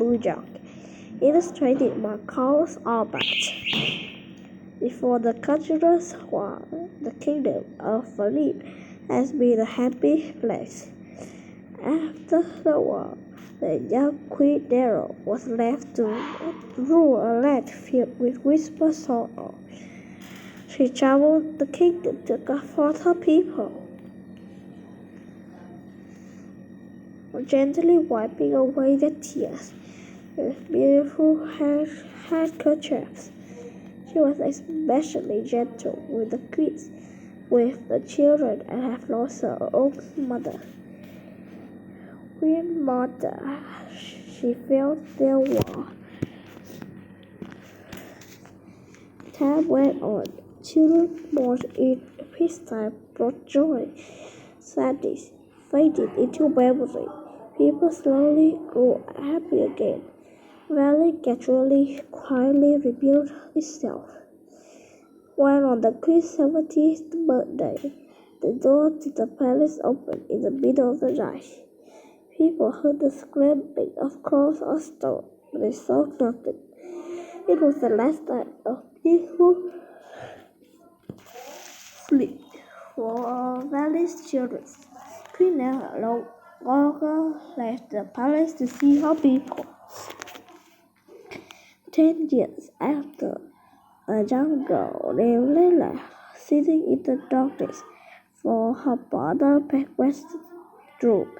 New York, illustrated by Carlos Albert. Before the Culture's War, the kingdom of Philip has been a happy place. After the war, the young Queen Darrow was left to rule a land filled with whispered sorrow. She traveled the kingdom to comfort her people, gently wiping away their tears with beautiful handkerchiefs. She was especially gentle with the kids, with the children, and had lost her own mother. Queen Martha, she felt there were. Time went on. Children born in peacetime brought joy. Sadness faded into memory. People slowly grew happy again. Valley gradually, quietly rebuilt itself. When on the Queen's 70th birthday, the door to the palace opened in the middle of the night. People heard the scraping of clothes or stone, but they saw nothing. It was the last night of peaceful sleep for Valley's children. Queen never no longer left the palace to see her people. 10 years after, a young girl named Leila, sitting in the darkness for her mother Pegwest's room.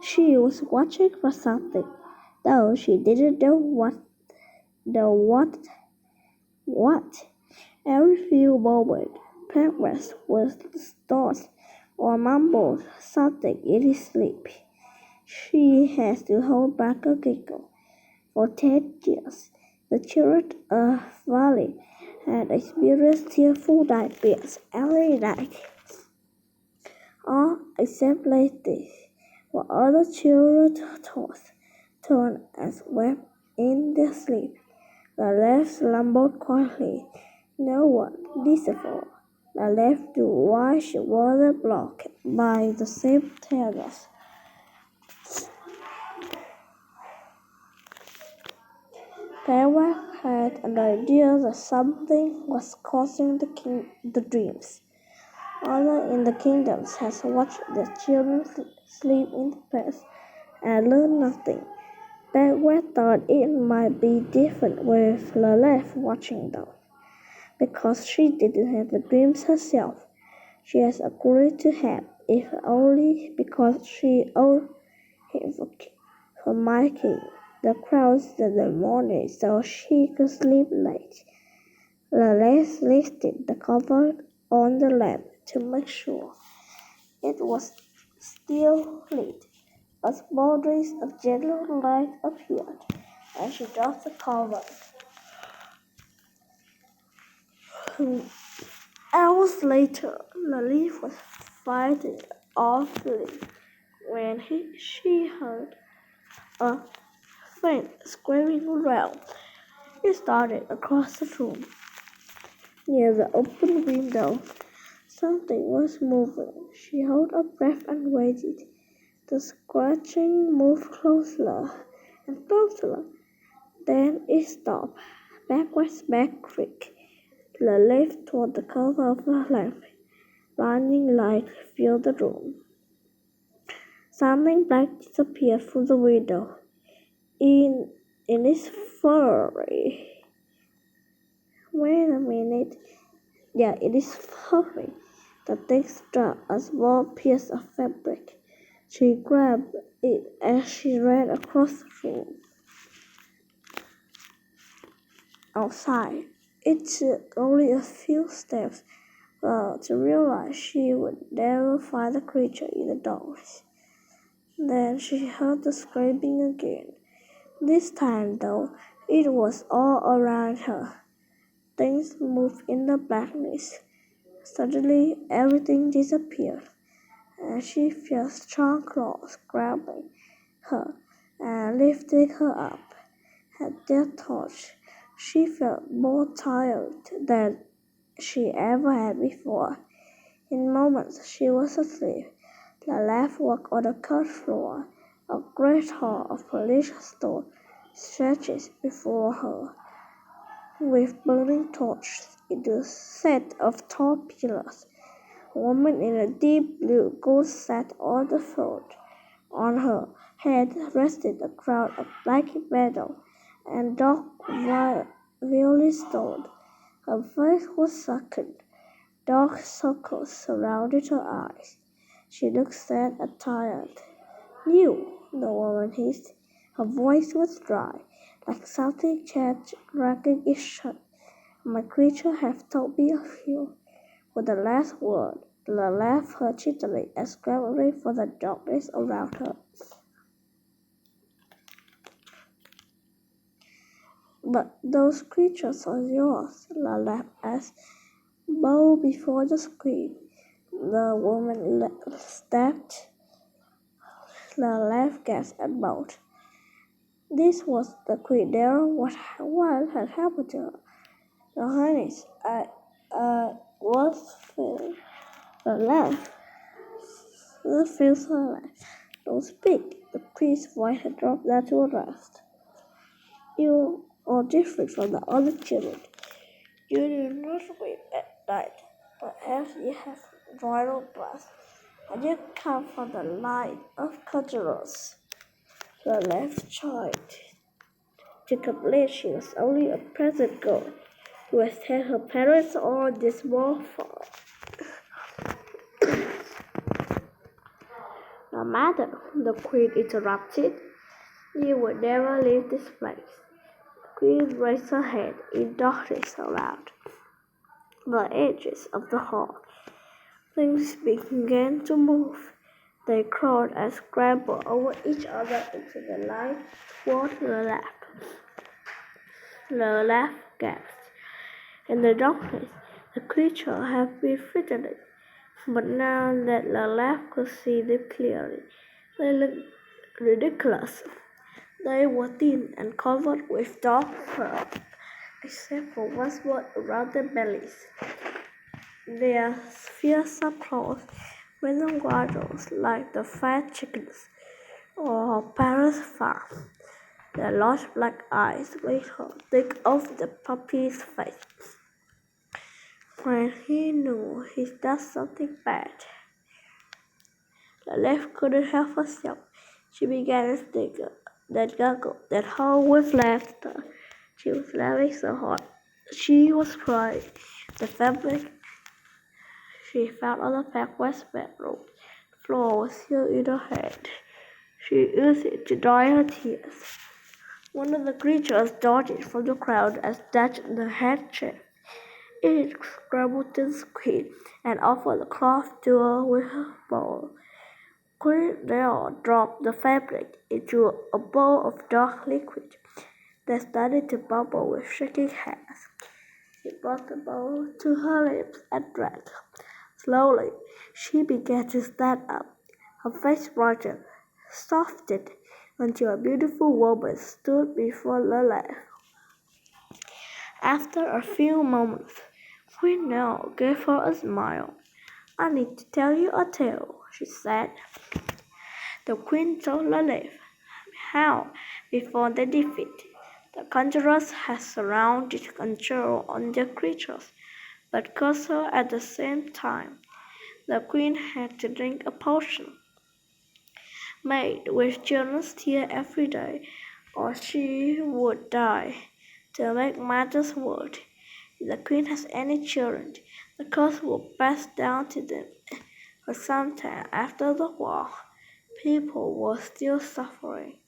She was watching for something, though she didn't know what. Every few moments, Pegwest would start or mumble something in his sleep. She has to hold back a giggle. For 10 years, the children of Valley had experienced tearful nightmares every night. All except lately, while other children tossed, turned, and wept in their sleep. The left slumbered quietly. No one visible. The left to watch was blocked by the same terrors. Pegwest had an idea that something was causing the dreams. Others in the kingdoms had watched their children sleep in the past and learned nothing. Pegwest thought it might be different with the left watching them. Because she didn't have the dreams herself, she has agreed to help, if only because she owed him for making the crowds in the morning so she could sleep late. Lales lifted the cover on the lamp to make sure it was still lit. A small rays of gentle light appeared, and she dropped the cover. Hours later, Lalief was fighting awfully when she heard a faint screaming round. It started across the room. Near the open window, something was moving. She held her breath and waited. The scratching moved closer and closer. Then it stopped. Backward's back creaked. The left toward the cover of the lamp. Blinding light filled the room. Something black disappeared through the window. In its fury. Wait a minute. Yeah, it is furry. The thing struck a small piece of fabric. She grabbed it as she ran across the room. Outside, it took only a few steps to realize she would never find the creature in the darkness. Then she heard the screaming again. This time, though, it was all around her. Things moved in the blackness. Suddenly, everything disappeared, and she felt strong claws grabbing her and lifting her up. At their touch, she felt more tired than she ever had before. In moments, she was asleep. The left walked on the cold floor, A great hall of polished stone stretches before her, with burning torches in a set of tall pillars. A woman in a deep blue gown sat on the throne. On her head rested a crown of black metal and dark violet stone. Her face was sunken. Dark circles surrounded her eyes. She looked sad and tired. "You," the woman hissed. Her voice was dry, like something chained dragging its shut. "My creatures have told me of you." With the last word, the left her chittering and scrambling for the darkness around her. "But those creatures are yours," the left asked. Bow before the screen. The woman stepped. The left gasped and bowed. This was the queen there. What had happened to her? "Your Highness, I was filled." The left feels silent. "Don't speak." The queen's voice had dropped down to a rest. "You are different from the other children. You do not weep at night. Perhaps you have royal blood, and you come from the line of conjurers." The left child to complete she was only a peasant girl who had had her parents on this small farm. "No matter," the queen interrupted. "You will never leave this place." The queen raised her head in darkness around the edges of the hall. Things began to move. They crawled and scrambled over each other into the line toward the left. The left gasped. In the darkness, the creature had been frightening, but now that the left could see them clearly, they looked ridiculous. They were thin and covered with dark fur, except for one spot around their bellies. Their fearsome claws made them waddles like the fat chickens on her parents' farm. Their large black eyes made her think of the puppy's face when he knew he'd done something bad. The left couldn't help herself. She began to snicker, then giggled, then howled with laughter. She was laughing so hard she was crying. The fabric she found on the backwest bedroom floor was still in her hand. She used it to dry her tears. One of the creatures darted from the crowd and snatched the handkerchief. It scrambled to the screen and offered the cloth to her with a bowl. Queen now dropped the fabric into a bowl of dark liquid that started to bubble with shaking hands. She brought the bowl to her lips and drank. Slowly, she began to stand up. Her face brightened, softened, until a beautiful woman stood before the lamp. After a few moments, Queen Nell gave her a smile. "I need to tell you a tale," she said. The queen told Lilith how, before their defeat, the conjurers had surrounded control on their creatures, but cursed her at the same time. The queen had to drink a potion made with children's tears every day, or she would die. To make matters worse, if the queen has any children, the curse will pass down to them. For some time after the war, people were still suffering.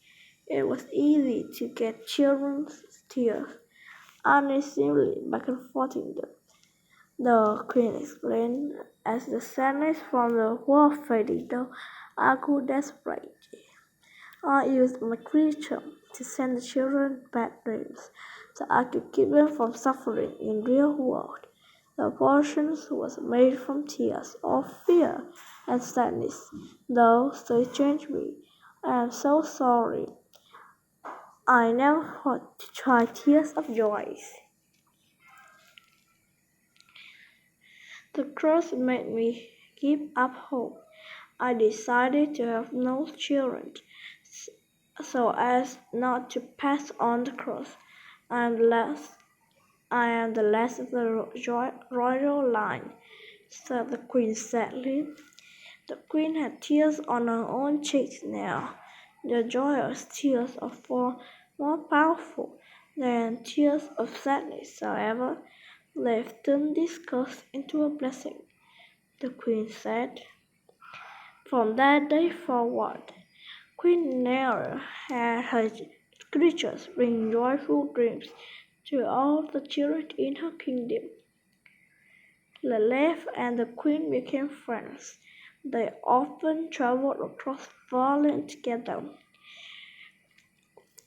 It was easy to get children's tears uneasily by comforting them. The queen explained, as the sadness from the war faded down, I grew desperate. I used my creature to send the children bad dreams, so I could keep them from suffering in the real world. The potion was made from tears of fear and sadness, though so it changed me. I am so sorry. I never thought to try tears of joy. The curse made me give up hope. I decided to have no children, so as not to pass on the cross. I am the last of the royal line, said the queen sadly. The queen had tears on her own cheeks now. The joyous tears are far more powerful than tears of sadness, however. They've turned this curse into a blessing, the queen said. From that day forward, Queen Nera had her creatures bring joyful dreams to all the children in her kingdom. Lilith and the queen became friends. They often traveled across far land together.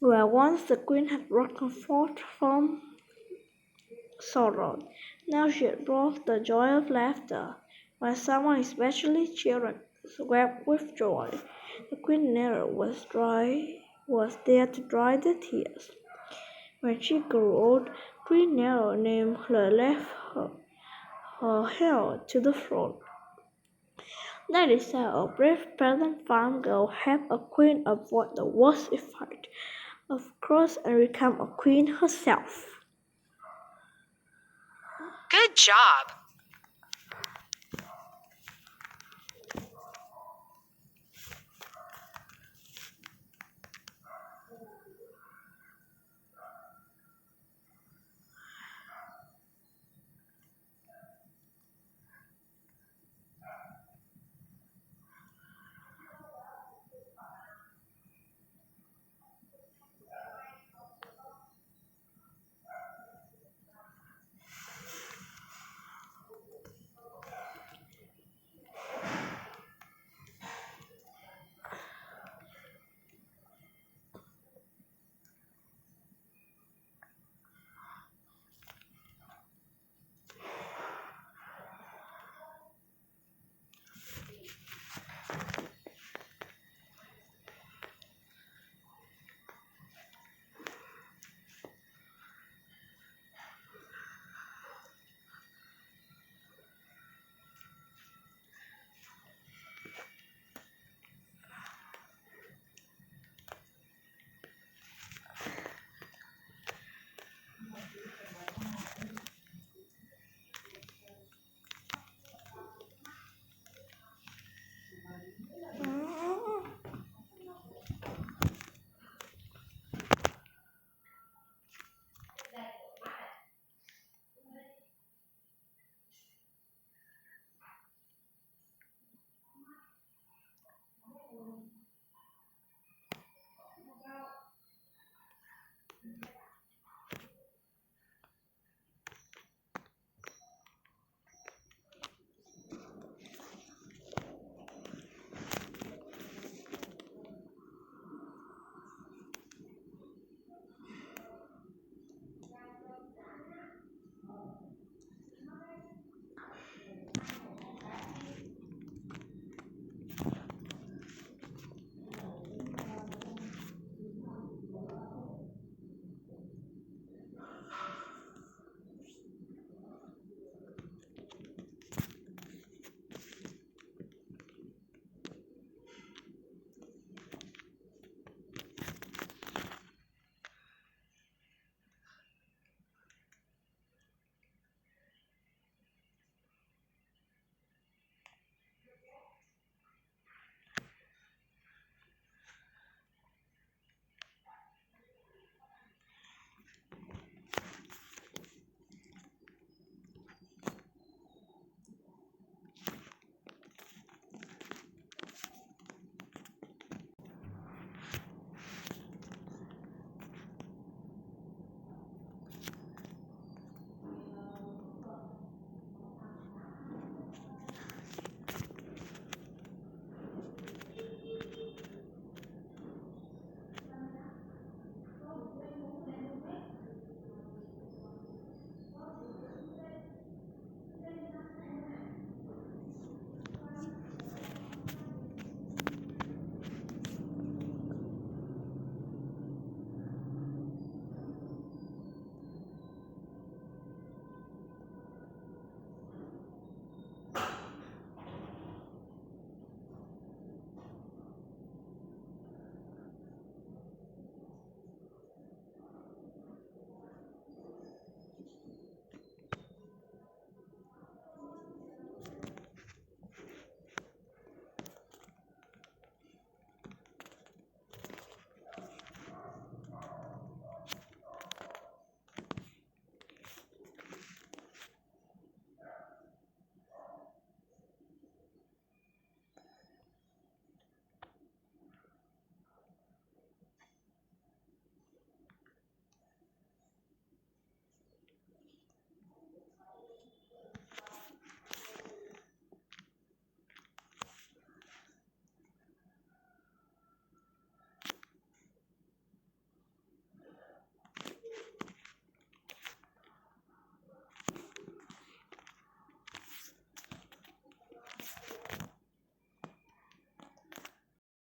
Where once the queen had brought comfort from sorrow, now she had brought the joy of laughter. When someone, especially children, wept with joy, the queen Nera was there to dry their tears. When she grew old, Queen Nera named Lilith her heir to the throne. That is how a brave peasant farm girl helped a queen avoid the worst effect of cross and become a queen herself. Good job!